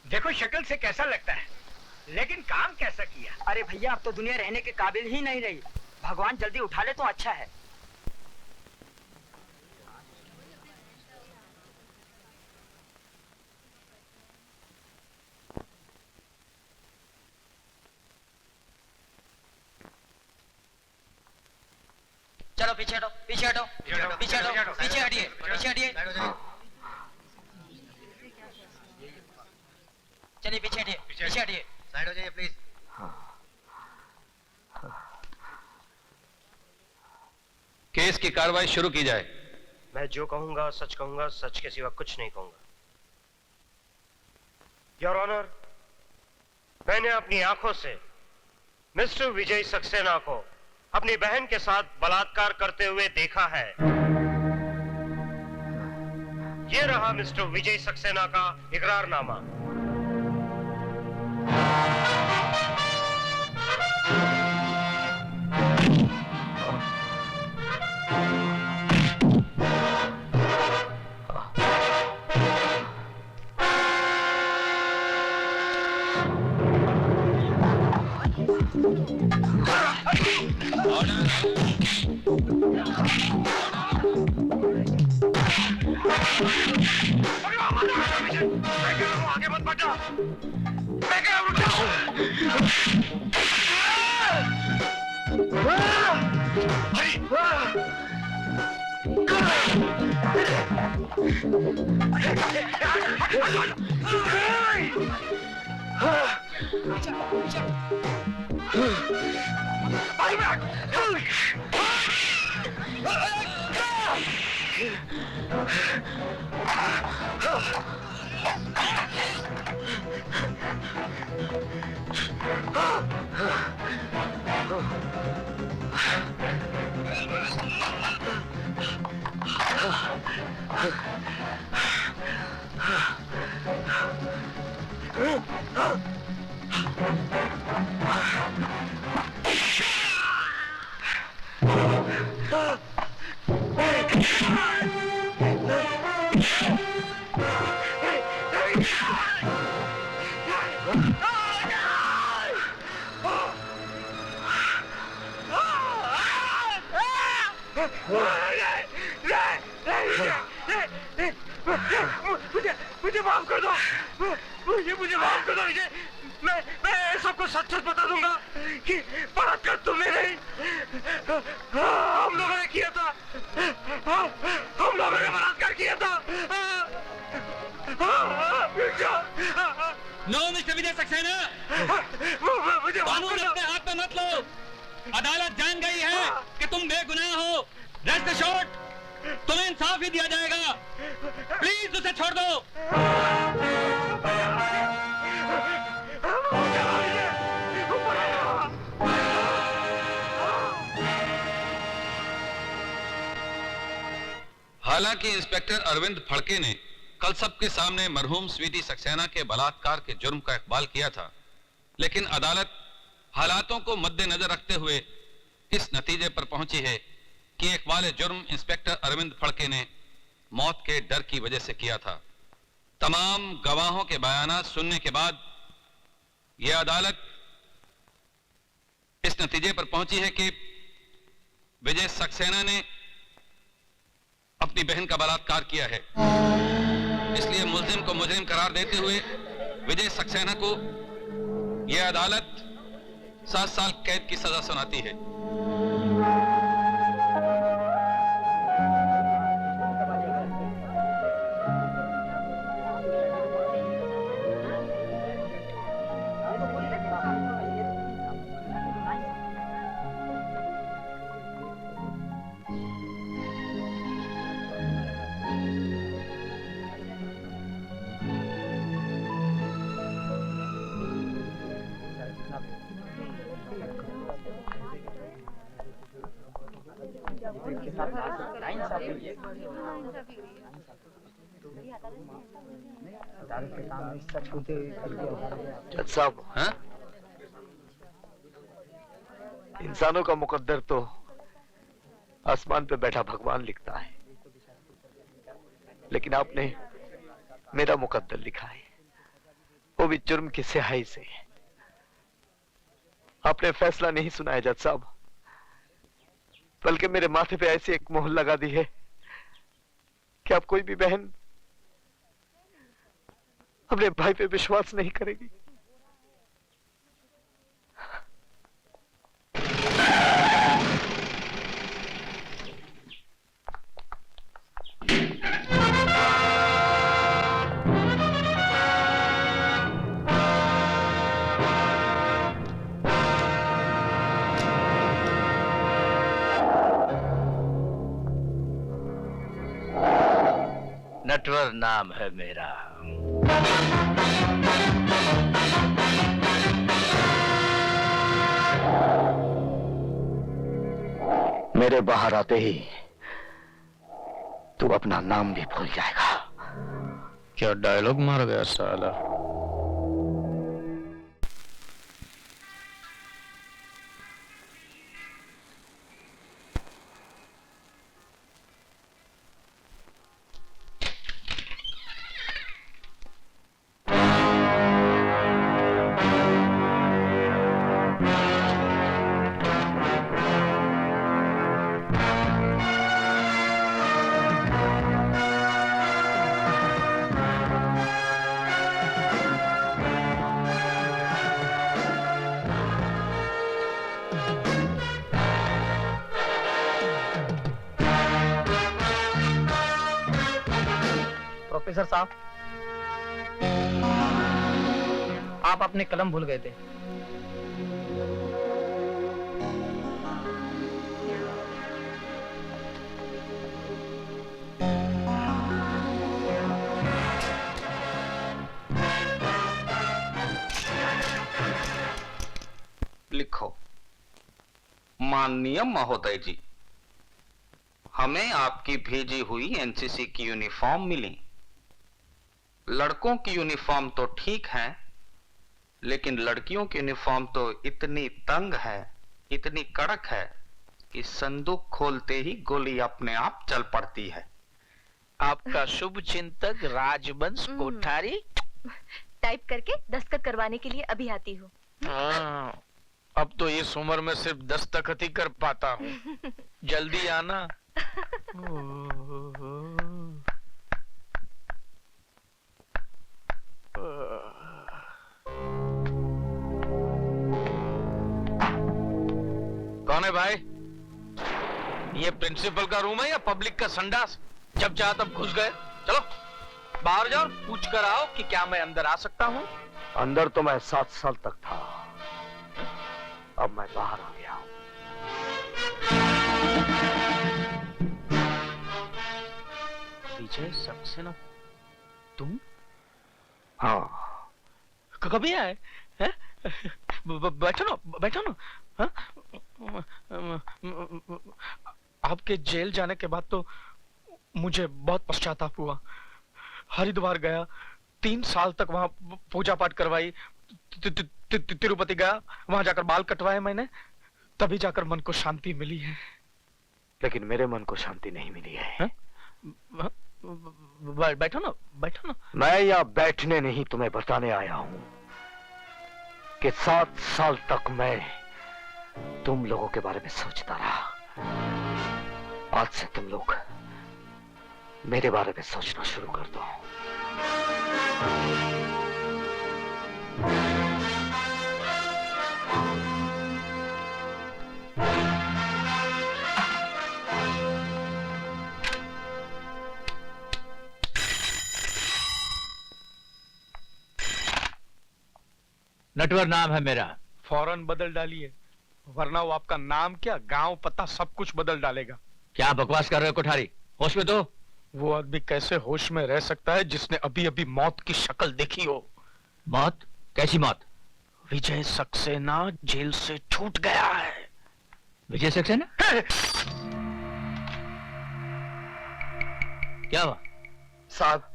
देखो शक्ल से कैसा लगता है, लेकिन काम कैसा किया। अरे भैया अब तो दुनिया रहने के काबिल ही नहीं रही। भगवान जल्दी उठा ले तो अच्छा है। चलो पीछे हटो, पीछे हटो, पीछे हटो, पीछे हटिए, पीछे हटिए। चलिए पीछे हटिए, पीछे हटिए। साइड हो जाइए प्लीज। केस की कार्रवाई शुरू की जाए। मैं जो कहूंगा सच कहूंगा, सच के सिवा कुछ नहीं कहूंगा। योर ऑनर, मैंने अपनी आंखों से मिस्टर विजय सक्सेना को अपनी बहन के साथ बलात्कार करते हुए देखा है। ये रहा मिस्टर विजय सक्सेना का इकरारनामा। आगे मत बढ़ना, मैं क्या रुक जाऊं? मुझे माफ कर दो, मुझे माफ कर दो। मैं सबको सच सच बता दूंगा कि बलात्कार तुमने नहीं, हम लोगों ने किया था। हम लोगों ने बलात्कार किया था। नो मिस्टर विजय सक्सेना, मुझे कानून अपने हाथ में मत लो। अदालत जान गई है कि तुम बेगुनाह हो। रेस्ट एश्योर्ड, तुम्हें इंसाफ ही दिया जाएगा। प्लीज उसे छोड़ दो। हालांकि इंस्पेक्टर अरविंद फड़के ने कल सबके सामने मरहूम स्वीटी सक्सेना के बलात्कार के जुर्म का इकबाल किया था, लेकिन अदालत हालातों को मद्देनजर रखते हुए इस नतीजे पर पहुंची है कि इकबाल जुर्म इंस्पेक्टर अरविंद फड़के ने मौत के डर की वजह से किया था। तमाम गवाहों के बयानात सुनने के बाद यह अदालत इस नतीजे पर पहुंची है कि विजय सक्सेना ने अपनी बहन का बलात्कार किया है। इसलिए मुल्जिम को मुजरिम करार देते हुए विजय सक्सेना को यह अदालत 7 साल कैद की सजा सुनाती है। जज साहब, हाँ? इंसानों का मुकद्दर तो आसमान पे बैठा भगवान लिखता है, लेकिन आपने मेरा मुकद्दर लिखा है, वो भी जुर्म की स्याही से। आपने फैसला नहीं सुनाया जज साहब, बल्कि मेरे माथे पे ऐसी एक मोहर लगा दी है कि अब कोई भी बहन अपने भाई पे विश्वास नहीं करेगी। नटवर नाम है मेरा। मेरे बाहर आते ही तू अपना नाम भी भूल जाएगा। क्या डायलॉग मार गया साला। प्रोफेसर साहब, आप अपने कलम भूल गए थे। लिखो, माननीय महोदय जी, हमें आपकी भेजी हुई एनसीसी की यूनिफॉर्म मिली। लड़कों की यूनिफॉर्म तो ठीक है, लेकिन लड़कियों की यूनिफॉर्म तो इतनी तंग है, इतनी कड़क है कि संदूक खोलते ही गोली अपने आप चल पड़ती है। आपका शुभ चिंतक राजवंश कोठारी। टाइप करके दस्तखत करवाने के लिए अभी आती हूँ। हाँ, अब तो इस उम्र में सिर्फ दस्तखत ही कर पाता हूँ। जल्दी आना। कौन है भाई? ये प्रिंसिपल का रूम है या पब्लिक का संडास? जब चाहा तब घुस गए। चलो बाहर जाओ, पूछ कर आओ कि क्या मैं अंदर आ सकता हूँ। अंदर तो मैं 7 साल तक था, अब मैं बाहर आ गया हूँ। विजय सक्सेना, तुम? हाँ। कभी आए? हैं? बैठो ना, बैठो ना। हाँ? आपके जेल जाने के बाद तो मुझे बहुत पश्चाताप हुआ। हरिद्वार गया, 3 साल तक वहां पूजा पाठ करवाई। तिरुपति गया, वहां जाकर बाल कटवाए मैंने, तभी जाकर मन को शांति मिली है। लेकिन मेरे मन को शांति नहीं मिली है। बैठो ना, बैठो ना। मैं यहाँ बैठने नहीं, तुम्हें बताने आया हूँ कि 7 साल तक मैं तुम लोगों के बारे में सोचता रहा। आज से तुम लोग मेरे बारे में सोचना शुरू कर दो। नटवर नाम है मेरा। फौरन बदल डालिए, वरना वो आपका नाम क्या, गांव, पता सब कुछ बदल डालेगा। क्या बकवास कर रहे हो कोठारी? होश में तो। वो आदमी कैसे होश में रह सकता है जिसने अभी अभी मौत की शक्ल देखी हो? मौत? कैसी मौत? विजय सक्सेना जेल से छूट गया है। विजय सक्सेना? क्या हुआ? साहब,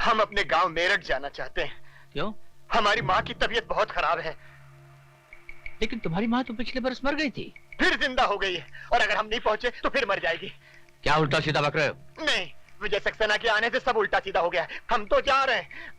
हम अपने गांव मेरठ जाना चाहते हैं। क्यों? हमारी माँ की तबीयत बहुत खराब है। लेकिन तुम्हारी माँ तो पिछले बरस मर गई थी। फिर जिंदा हो गई है, और अगर हम नहीं पहुंचे तो फिर मर जाएगी। क्या उल्टा सीधा बक रहे हो? नहीं, विजय सक्सेना के आने से सब उल्टा सीधा हो गया है। हम तो जा रहे हैं,